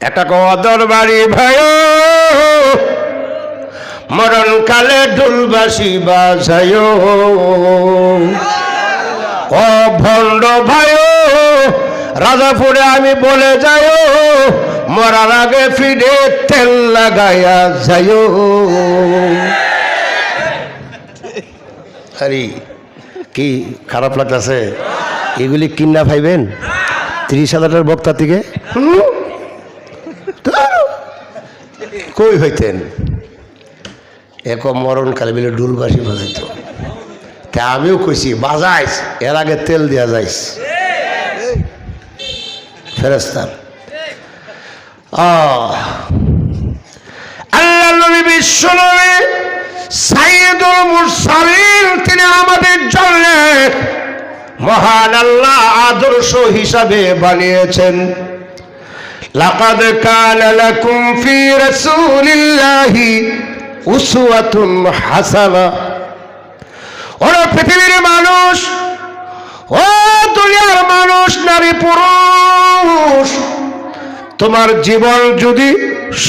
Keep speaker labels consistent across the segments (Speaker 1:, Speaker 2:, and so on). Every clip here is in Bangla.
Speaker 1: একটা কদর বাড়ি ভাই মরণ কালে ঢুলবাসি বাজায় ও ভণ্ড ভাই রাজাপুরে আমি বলে যাই মরার আগে ফিরে তেল লাগাইয়া যাই। আরে কি খারাপ লাগতেছে? এগুলি কিনা পাইবেন 30,000 বক্তা থেকে কই হইতেন এক মরণকালে বলে ডুলবাসি বাজাইত। তা আমিও কইছি বাজাইস, এর আগে তেল দিয়া যাইস ফেরেস্তার। আল্লাহ নবী বিশ্ব নবী সাইয়্যিদুল মুরসালিন, তিনি আমাদের জন্য মহান আল্লাহ আদর্শ হিসাবে বানিয়েছেন। লাকাদ কানা লাকুম ফি রাসূলিল্লাহি উসওয়াতুন হাসানা। ওরা পৃথিবীর মানুষ, ও দুনিয়ার মানুষ, নারী পুরুষ, তোমার জীবন যদি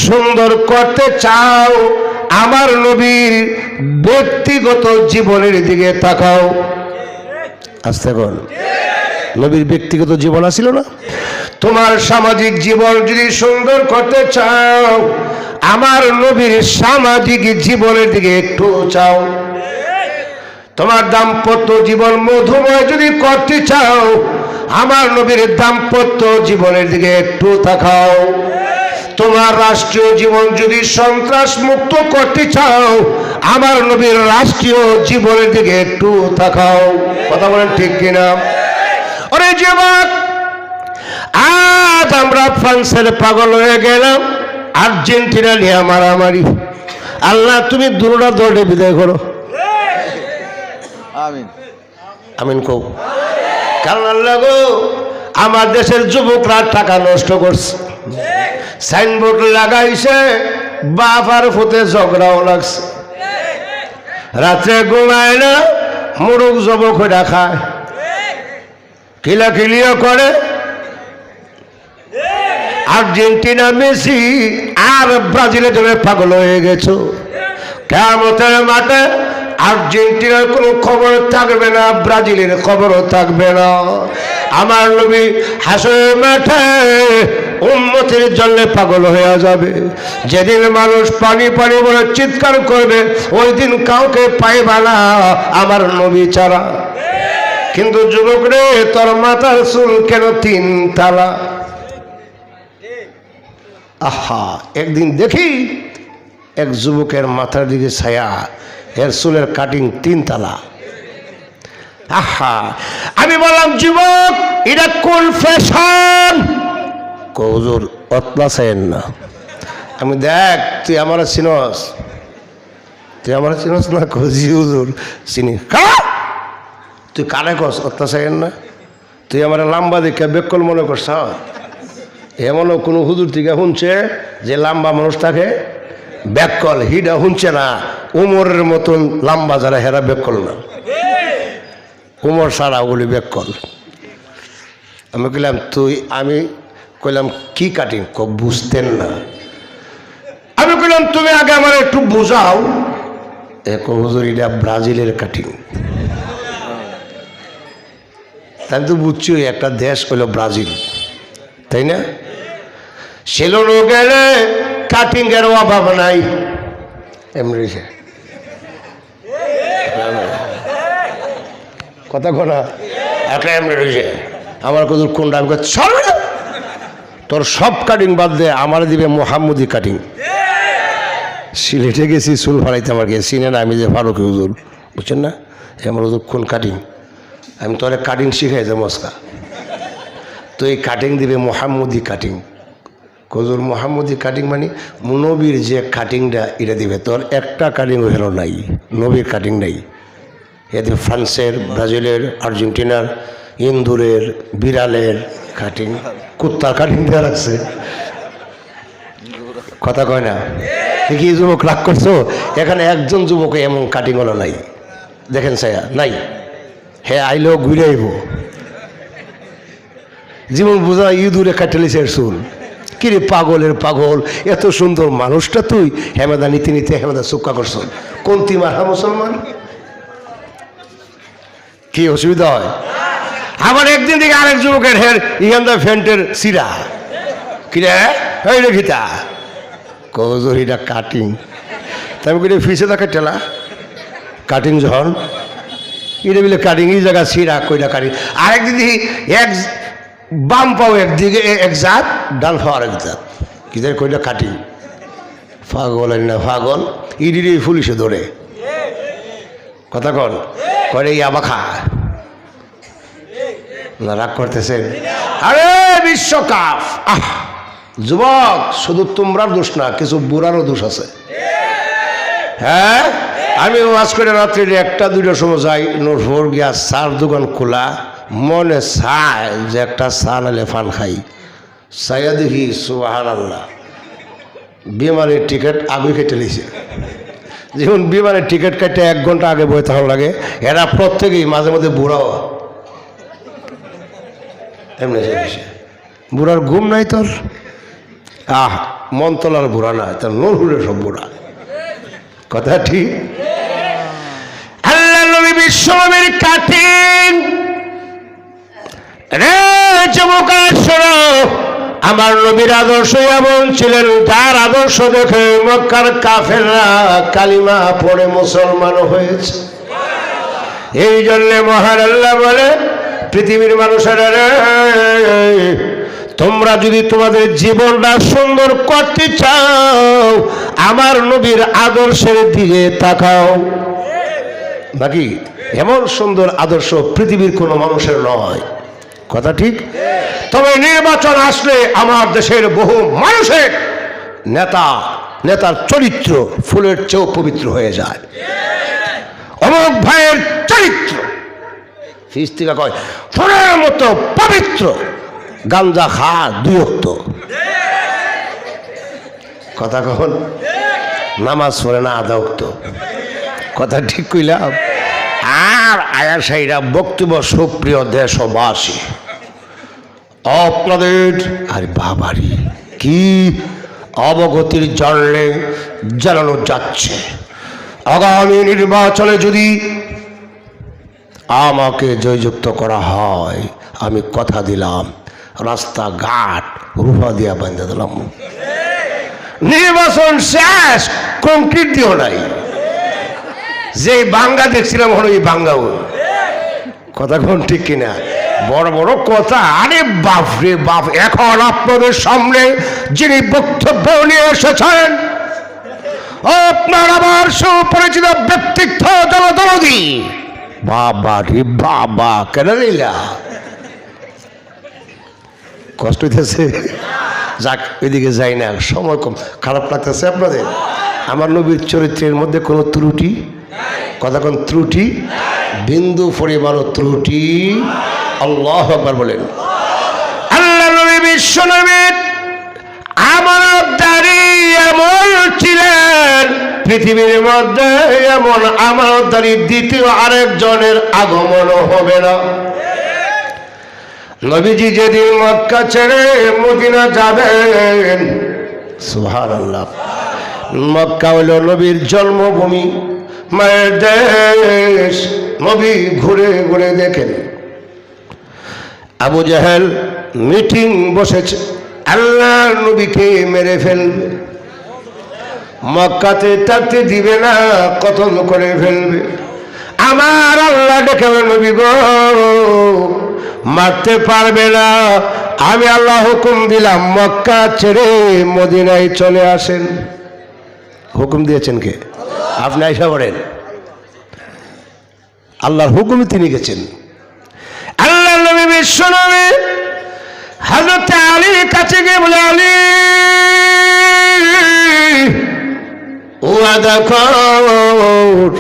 Speaker 1: সুন্দর করতে চাও আমার নবীর ব্যক্তিগত জীবনের দিকে তাকাও। আস্তে কর, নবীর ব্যক্তিগত জীবন আছিল না? তোমার সামাজিক জীবন যদি সুন্দর করতে চাও আমার নবীর সামাজিক জীবনের দিকে একটু চাও। তোমার দাম্পত্য জীবন মধুময় যদি করতে চাও আমার নবীর দাম্পত্য জীবনের দিকে একটু তাকাও। তোমার রাষ্ট্রীয় জীবন যদি সন্ত্রাস মুক্ত করতে চাও আমার নবীর রাষ্ট্রীয় জীবনের দিকে একটু তাকাও। কথা বলেন ঠিক কিনা? ওরে যুবক, আজ আমরা ফ্রান্সের পাগল হয়ে গেলাম, আর্জেন্টিনা নিয়ে মারামারি। আল্লাহ তুমি দুটা দৌড়ে বিদায় করো। আমিন আমিন কও। কারণ আল্লাহ গো, আমার দেশের যুবকরা টাকা নষ্ট করছে, সাইনবোর্ড লাগাইছে, বাপ আর ফুতে ঝগড়াও লাগছে, রাত্রে ঘুমায় না, মুরুখ যুবক হয়ে খায়, কিলাকিলিও করে। আর্জেন্টিনা মেসি আর ব্রাজিলের জন্য পাগল হয়ে গেছো। কিয়ামতের মাঠে আর্জেন্টিনার কোনো খবর থাকবে না, ব্রাজিলের খবরও থাকবে না। আমার নবী হাসরের মাঠে উম্মতের জন্য পাগল হয়ে যাবে। যেদিন মানুষ পানি পানি বলে চিৎকার করবে ওই দিন কাউকে পাইবা না আমার নবী ছাড়া। কিন্তু যুবক রে, তোর মাথার চুল কেন 3 তালা? আহা, একদিন দেখি এক যুবকের মাথার দিকে ছায়া, এর চুলের কাটিং 3 তালা। আহা, আমি বললাম যুবক এটা কোন ফ্যাশন? হুজুর অতলা চাইেন না। আমি দেখ তুই আমার চিনস, তুই আমার চিনস না? কজি হুজুর চিনি। তুই কারে কস অতলা চাইেন না? তুই আমার লাম্বা দেখে বেকল মনে করছ? এমনও কোনো হুজুর থেকে শুনছে যে লাম্বা মানুষ থাকে বেকল, হিডা শুনছে না। উমরের মতন লাম্বা যারা হেরা বেকল না, উমর ছাড়া ওগুলি বেকল। আমি কইলাম আমি কইলাম কি কাটিং? বুঝতেন না। আমি কইলাম তুমি আগে আমার একটু বুঝাও। এক হুজুর এটা ব্রাজিলের কাটিং। তাই তো বুঝছি একটা দেশ হইল ব্রাজিল, তাই না? সেলুনে গেলে কাটিং এর অভাব নাই। এমনি কথা কোনা একটা এমনি রয়েছে। আমার কত কোনটা? আমি চল তোর সব কাটিং বাদ দে, আমার দিবে মোহাম্মদী কাটিং। সিলেটে গেছি চুল ফাড়াইতে, আমার গিয়ে চিনে না আমি যে ফারুক হুজুর, বুঝছেন না? আমার হুজুর কোন কাটিং? আমি তোর কাটিং শিখাই যে মস্কা, তো এই কাটিং দিবে মোহাম্মদী কাটিং। হুজুর মোহাম্মদী কাটিং মানে নবীর যে কাটিংটা এটা দিবে। তোর একটা কাটিং হলো নাই, নবীর কাটিং নাই। এতে ফ্রান্সের, ব্রাজিলের, আর্জেন্টিনার, ইন্দুরের, বিড়ালের কাটিং, কুত্তার কাটিং দেওয়া রাখছে। কথা কয় না? কি যুবক রাগ করছো? এখানে একজন যুবক এমন কাটিং হলো নাই, দেখেন ছায়া নাই। হে আইলেও ঘুরে আইব, জীবন বোঝা ইঁদুরে কাটেলিছে চুল। কিরে পাগলের পাগল, এত সুন্দর মানুষটা তুই। হেমেদা নিতে নিতে হেমেদা চুক্কা করছ, কোন তিমারহা মুসলমান, কি অসুবিধা হয়? আবার একদিন থেকে আরেক যুবকের হের ইহানদা ফ্যান্টের সিরা, কিরে এই রেখিতা কজরিটা কাটিং, তাই বলি ফিসে থাকে টেলা কাটিং যখন এটা বলে কাটিং, এই জায়গা সিরা কইটা কাটিং। আরেকদিন দেখি এক বাম পাও একদিকে এক জাত, ডান পাও আরেক জাত, কি জানি কইটা কাটিং। পাগল না পাগল, ইডিরে পুলিশে ধরে কথা কন করে ইয়াবা খা না, রাগ করতেছেন? আরে বিশ্বকাপ, আহ যুবক, শুধু তোমরার দোষ না, কিছু বুড়ারও দোষ আছে। হ্যাঁ, আমি ওয়াজ করে রাত্রি 1-2টার সময় যাই, নোরফোর গিয়া চার দোকান খোলা, মনে চায় যে একটা চা নালে ফান খাই, চাইয়া দেখি সুবহানাল্লাহ বিমানের টিকিট আগে কেটে নিয়েছে। যেমন বিমানের টিকিট কাটতে 1 ঘন্টা আগে বই তখন লাগে, এরা প্রত্যেকেই মাঝে মাঝে বুড়াও এমনি বুড়ার ঘুম নাই তোর, আহ মনতলার বুড়া না, তার নরহুরের সব বুড়া, কথা ঠিক? আল্লাহ নবী বিশ্বনবীর কাটিং রে যুবকেরা শোনো, আমার নবীর আদর্শ এমন ছিলেন, তার আদর্শ দেখে মক্কার কাফেররা কালিমা পড়ে মুসলমান হয়েছে। এই জন্যে মহান আল্লাহ বলে, পৃথিবীর মানুষেরা রে, তোমরা যদি তোমাদের জীবনটা সুন্দর করতে চাও, আমার নবীর আদর্শের দিকে তাকাও। বাকি এমন সুন্দর আদর্শ পৃথিবীর কোনো মানুষের নয়, কথা ঠিক? তবে নির্বাচন আসলে আমার দেশের বহু মানুষের নেতার চরিত্র ফুলের চেয়েও পবিত্র হয়ে যায়। অমুক ভাইয়ের চরিত্র ফিস্তিকা কয় ফুলের মতো পবিত্র, গাঞ্জা খা 2 ওয়াক্ত, কথা কখন নামাজ পড়ে না 1/2 ওয়াক্ত, কথা ঠিক কইলাম? আর আয়া সাইরা বক্তব্য, সুপ্রিয় দেশবাসী, আপনাদের আর বাবারি কি অবগতির জন্যে জানানো যাচ্ছে, আগামী নির্বাচনে যদি আমাকে জয়যুক্ত করা হয়, আমি কথা দিলাম রাস্তাঘাট রূপা দিয়া বান্ধে দিলাম। নির্বাচন শেষ, কংক্রিট দিও নাই, যে বাঙ্গা দেখছিলাম হলো এই বাঙ্গাও, কথা কোন ঠিক কিনা? বড় বড় কথা, আরে বাপ রে বাপ। এখন আপনাদের সামনে যিনি বক্তব্য নিয়ে এসেছেন, আপনার আমার সুপরিচিত ব্যক্তিত্ব জনদরদি, বাবা রে বাবা, কেন নিলা কষ্ট হইতেছে? যাক, ওইদিকে যাই না, সময় কম, খারাপ লাগতেছে আপনাদের? আমার নবীর চরিত্রের মধ্যে কোনো ত্রুটি, কথা কোন ত্রুটি, বিন্দু পরিমাণও ত্রুটি, আল্লাহু আকবার বলেন। আল্লাহ নবী বিশ্ব নবীর আমানতদারি এমন ছিলেন, পৃথিবীর মধ্যে এমন আমানতদারি দ্বিতীয় আরেকজনের আগমন হবে না। নবীজি যেদিন মক্কা ছেড়ে মদিনা যাবেন, সুবহানাল্লাহ, মক্কা হলো নবীর জন্মভূমি, মায়ের দেশ। নবী ঘুরে ঘুরে দেখেন আবু জাহেল মিটিং বসেছে, আল্লাহ নবীকে মেরে ফেলবে, মক্কাতে থাকতে দিবে না, কতল করে ফেলবে। আমার আল্লাহ ডেকে, নবী গো মারতে পারবে না, আমি আল্লাহ হুকুম দিলাম মক্কা ছেড়ে মদিনায় চলে আসেন। হুকুম দিয়েছেন কে? আপনি আইসা পড়েন, আল্লাহর হুকুমে তিনি গেছেন। আল্লাহ নবী বিশ্ব নবী হযরত আলীর কাছে গিয়ে বলে, আলী ওয়াদা কর,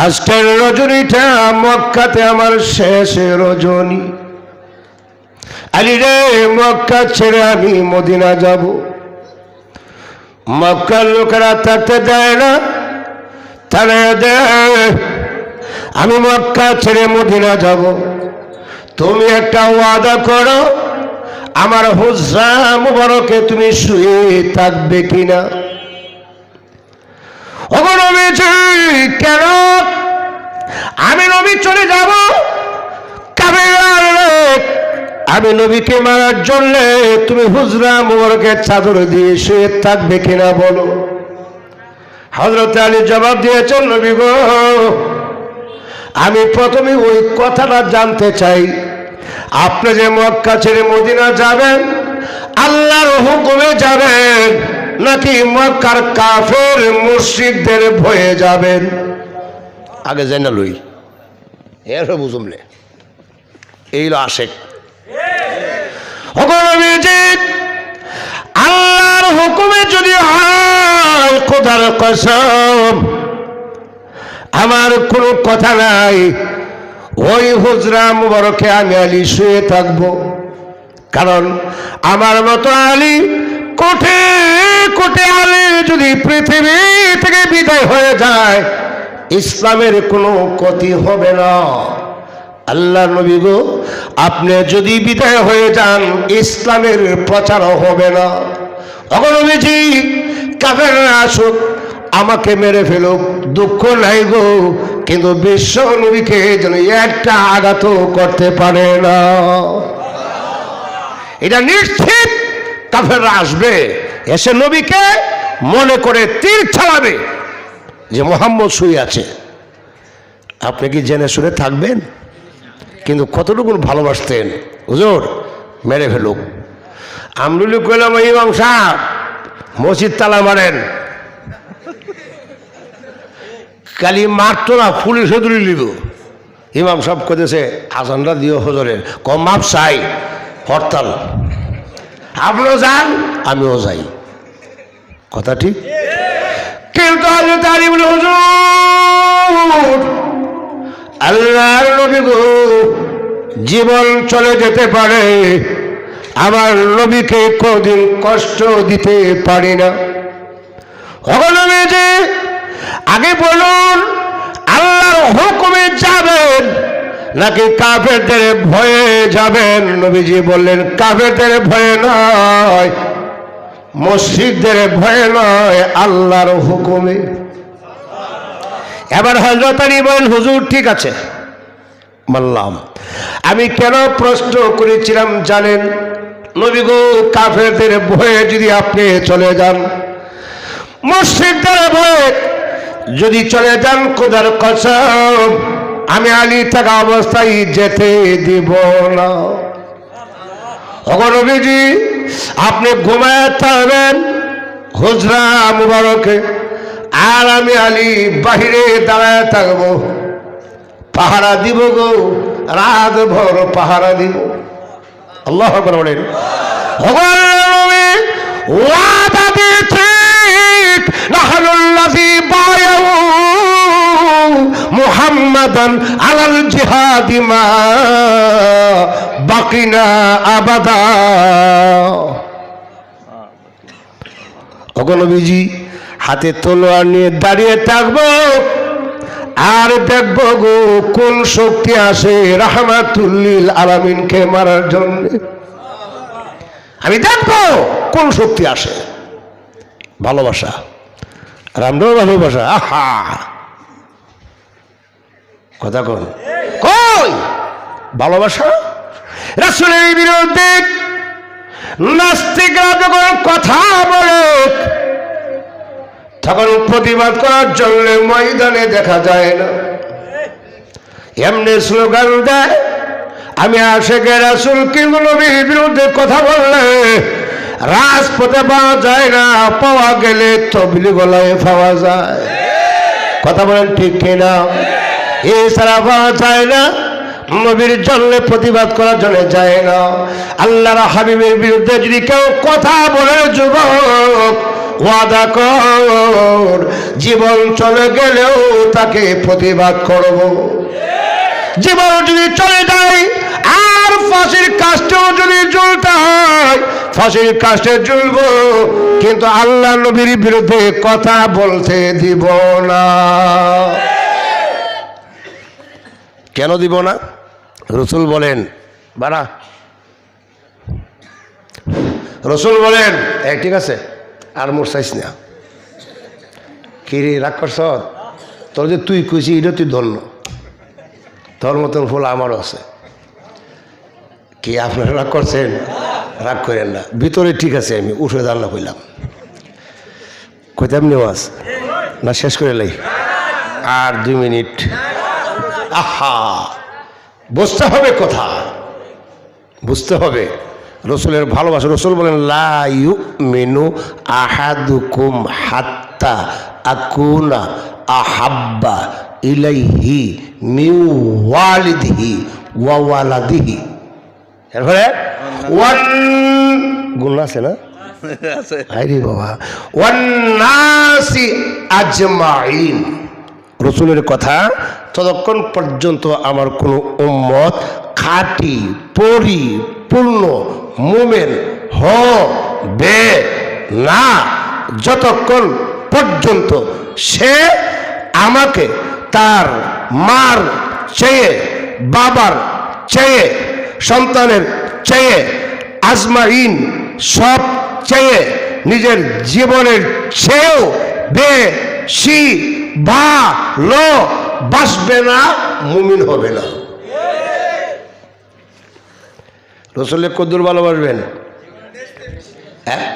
Speaker 1: আজকের রজনীটা মক্কাতে আমার শেষ রজনী। আলী রে, মক্কা ছেড়ে আমি মদিনা যাব, মক্কার লোকেরা থাকতে দেয় না, তারা দেয়, আমি মক্কা ছেড়ে মদিনা যাব, তুমি একটা ওয়াদা করো, আমার হুজরা মুবারকে তুমি শুয়ে থাকবে কিনা? ওগো নবীজি, কেন আমি নবী চলে যাব? কাফেররা লোক, আমি নবীকে মারার জন্য তুমি হুজরা মুবারকের চাদর দিয়ে শুয়ে থাকবে কিনা বলো? হযরত আলী জবাব দিয়েছেন, নবী গো, আমি প্রথমে ওই কথাটা জানতে চাই, আপনি যে মক্কা ছেড়ে মদিনা যাবেন আল্লাহর হুকুমে যাবেন নাকি মক্কার কাফের মুশরিকদের ভয়ে যাবেন? আগে জেনে লই, এর বুঝুমলে এই লো আশেক। আল্লাহর হুকুমে যদি হয়, খোদার কসম আমার কোনো কথা নাই, ওই হুজরা মুবারকে আমি আলী শুয়ে থাকবো। কারণ আমার মতো আলী কোটি কোটি আলী যদি পৃথিবী থেকে বিদায় হয়ে যায়, ইসলামের কোনো ক্ষতি হবে না। আল্লাহ নবী গো, আপনি যদি বিদায় হয়ে যান ইসলামের প্রচারও হবে না। ওগো নবীজি, কাফেররা আসুক, আমাকে মেরে ফেলুক, দুঃখ নাই গো, কিন্তু বিশ্ব নবীকে যেন একটা আঘাত করতে পারে না। এটা নিশ্চিত কাফেররা আসবে, এসে নবীকে মনে করে তীর চালাবে যে মুহাম্মদ শুয়ে আছে। আপনি কি জেনে শুনে থাকবেন? কিন্তু কতটুকু ভালোবাসতেন, হুজুর মেরে ফেলুক। আমরুলি কইলাম, ইমাম সাহেব মসজিদ তালা মারেন। কালি মারতো না, পুলিশে তুলে নিব। ইমাম সাহেব কইতেছে, আজানটা দিও হজরের, কম মাপ চাই, হরতাল। আপনিও যান, আমিও যাই, কথা ঠিক। কিন্তু হুজুর, আল্লাহর নবী গো, জীবন চলে যেতে পারে, আমার নবীকে কোনদিন কষ্ট দিতে পারি না। নবীজি, আগে বলুন আল্লাহর হুকুমে যাবেন নাকি কাফেরদের ভয়ে যাবেন? নবীজি বললেন, কাফেরদের ভয়ে নয়, মুশরিকদের ভয়ে নয়, আল্লাহর হুকুমে। এবার হযরত আলী বলেন, হুজুর ঠিক আছে মানলাম। আমি কেন প্রশ্ন করেছিলাম জানেন? নবী গো, কাফেরদের ভয়ে যদি আপনি চলে যান, মুশরিকদের ভয়ে যদি চলে যান, খোদার কসম আমি আলী থাকা অবস্থায় যেতে দিব না। ওগো নবীজি, আপনি ঘুমায় থাকবেন হুজরা মুবারকে, আর আমি আলী বাহিরে দাঁড়ায় থাকবো, পাহারা দিব গো, রাত ভর পাহারা দিব। আল্লাহু আকবার বলেন। ওয়াদা দিয়েছে, নাহনুল্লাযী বায়াউ মুহাম্মাদান আলাল জিহাদি মা বাকিনা আবাদা। ওগো নবীজি, হাতে তলোয়ার নিয়ে দাঁড়িয়ে থাকবো, আর দেখবো গো কোন শক্তি আসে রাহমাতুল লিল আলামিনকে মারার জন্য। আমি দেখবো কোন শক্তি আসে। ভালোবাসা, রামদেব ভালোবাসা, আহা কথা কোন কই ভালোবাসা। রাসূলের বিরুদ্ধে নাস্তিকরা যখন কথা বলে, তখন প্রতিবাদ করার জন্য ময়দানে দেখা যায় না, এমনি স্লোগান দেয়, আমি আশিকে রাসূল, কিন্তু নবীর বিরুদ্ধে কথা বললে রাজপথে পাওয়া যায় না, পাওয়া গেলে তবলি গলায় পাওয়া যায়। কথা বলেন ঠিক কিনা? এছাড়া পাওয়া যায় না, নবীর জন্য প্রতিবাদ করার জন্য যায় না। আল্লাহর হাবিবের বিরুদ্ধে যদি কেউ কথা বলে, যুবক ওয়াদা কর, জীবন চলে গেলেও তাকে প্রতিবাদ করব। জীবন যদি চলে যায় আর ফাঁসির কাষ্ঠেও যদি ঝুলতে হয়, ফাঁসির কাষ্ঠে ঝুলব, কিন্তু আল্লাহ নবীর বিরুদ্ধে কথা বলতে দিব না। কেন দিব না? রাসূল বলেন, বাড়া রসুল বলেন এই ঠিক আছে আর মোর চাইস না। কি রে রাগ করছ? তোর যে তুই কইছি এটা তুই ধন্য, তোর মতন ফুল আমারও আছে। কি আপনারা রাগ করছেন? রাগ করেন না, ভিতরে ঠিক আছে। আমি উঠে জানলা কইলাম কইতাম নেওয়াজ না শেষ করে লাই আর 2 মিনিট। আহা বুঝতে হবে কথা, বুঝতে হবে রসুলের ভালোবাসা। রসুল বলেন লা ইউমিনু আহাদুকুম হাত্তা আকুনা আহাব্বা ইলাইহি মিন ওয়ালিদিহি ওয়া ওয়ালাদিহি। এরপরে ওয়ান গুণ আছে না? আরে বাবা, ওয়ান নাসি আজমাইন। রসুলের কথা, ততক্ষণ পর্যন্ত আমার কোনো উম্মত খাঁটি পরিপূর্ণ মুমিন হবে না যতক্ষণ পর্যন্ত সে আমাকে তার মার চেয়ে, বাবার চেয়ে, সন্তানের চেয়ে, আজমাইন সব চেয়ে, নিজের জীবনের চেয়েও বেশি ভালোবাসবে না, মুমিন হবে না। রসুলের কদ্দুর ভালোবাসবেন? হ্যাঁ,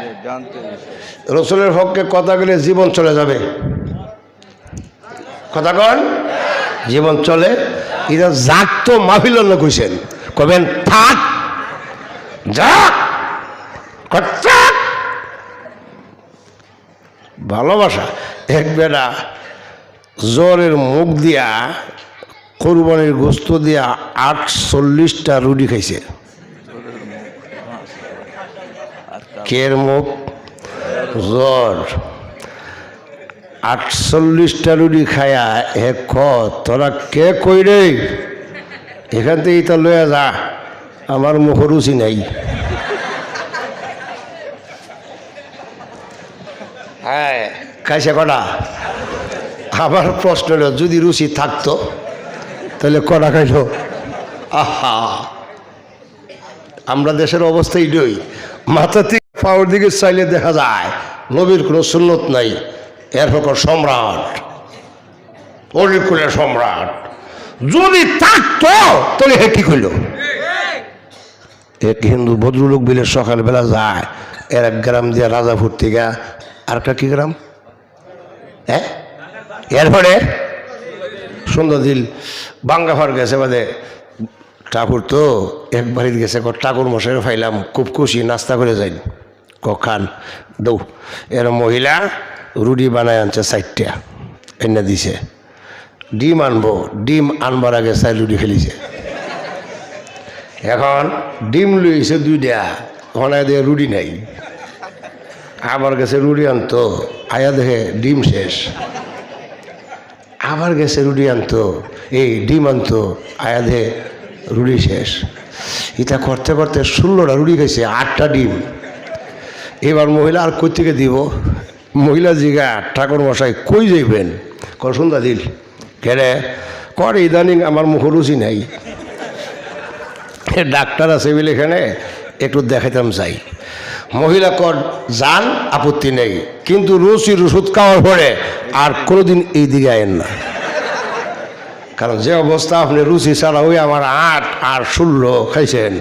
Speaker 1: রসুলের হককে কথা গেলে জীবন চলে যাবে। কথা কন, জীবন চলে। এটা যাক তো মাহফিল না কইছেন, কবেন থাক যাক যাক। ভালোবাসা। এক বেটা জ্বরের মুখ দিয়া কোরবানির গোস্ত দিয়া 48টা রুটি খাইছে। কের মুখ? জ্বর। 48টা রুটি খায়া হে ক তোরা কে কই রে, এখান থেকে তা লইয়া যা, আমার মুখ রুচি নাই। হ্যাঁ খাইছে কটা? আবার প্রশ্ন হলো যদি রুচি থাকতো তাহলে কটা খাইল? আহা, আমরা দেশের অবস্থা এটাই। মাথা থেকে পাওয়ার দিকে চাইলে দেখা যায় নবীর কোনো সুন্নত নাই। এর হকর সম্রাট, অলিকুলের সম্রাট যদি থাকতো তাহলে হে কি কইল? এক হিন্দু ভদ্রলোক বিলে সকালবেলা যায়, এর 1 গ্রাম দিয়ে রাজাপুর থেকে আরেকটা কি গ্রাম, হ্যাঁ, এরপরে সুন্দর দিল বাঙ্গাফার গেছে বাদে ঠাকুর তো একবারই গেছে, ঠাকুর মশাই ফাইলাম খুব খুশি, নাস্তা করে যাই খান দৌ। এর মহিলা রুটি বানায় আনছে 4টা এনে দিছে। ডিম আনবো, ডিম আনবার আগে 4 রুটি ফেলিছে। এখন ডিম লইছে 2টা, ওখানে দিয়ে রুটি নাই। আবার গেছে রুটি আনতো, আয়া দেখে ডিম শেষ। আবার গেছে রুটি আনতো, এই ডিম আনতো, আয়া দেখে রুটি শেষ। এটা করতে করতে 16টা রুটি খাইছে, 8টা ডিম। এবার মহিলা আর কই থেকে দিব? মহিলা জিগা ঠাকুর মশাই কই যাইবেন? কর সন্ধ্যা দিল কেরে কর ইদানিং আমার মুখ রুচি নাই, ডাক্তার আছে বলে এখানে একটু দেখাইতাম চাই। মহিলা কর যান, আপত্তি নেই, কিন্তু রুচির ওষুধ খাওয়ার পরে আর কোনোদিন এই দিকে আয়েন না। কারণ যে অবস্থা আপনি রুচি ছাড়া ওই আমার 8 আর 16 খাইছেন,